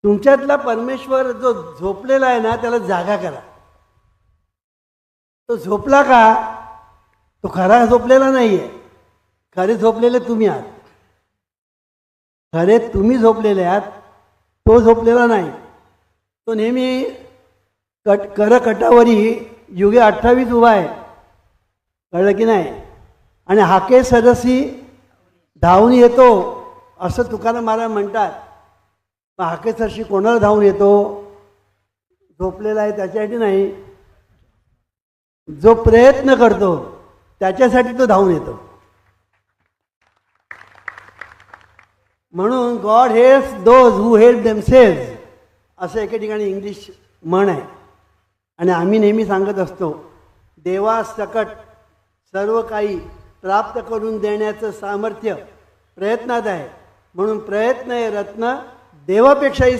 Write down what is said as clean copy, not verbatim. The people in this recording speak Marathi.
तुमच्यातला परमेश्वर जो झोपलेला आहे ना त्याला जागा करा. तो झोपला का? तो खरा झोपलेला नाही आहे. खरे झोपलेले तुम्ही आहात. खरे तुम्ही झोपलेले आहात, तो झोपलेला नाही. तो नेहमी करकटावरी युगे 28 उभा आहे. कळलं की नाही? आणि हाके सरसी धावून येतो असं तुकाराम महाराज म्हणतात. मग हाके सरशी कोणाला धावून येतो? झोपलेला आहे त्याच्यासाठी नाही, जो प्रयत्न करतो त्याच्यासाठी तो धावून येतो. म्हणून God helps those who help themselves असं एके ठिकाणी इंग्लिश म्हण आहे. आणि आम्ही नेहमी सांगत असतो, देवासकट सर्व काही प्राप्त करून देण्याचं सामर्थ्य प्रयत्नात आहे. म्हणून प्रयत्न हे रत्न देवापेक्षाही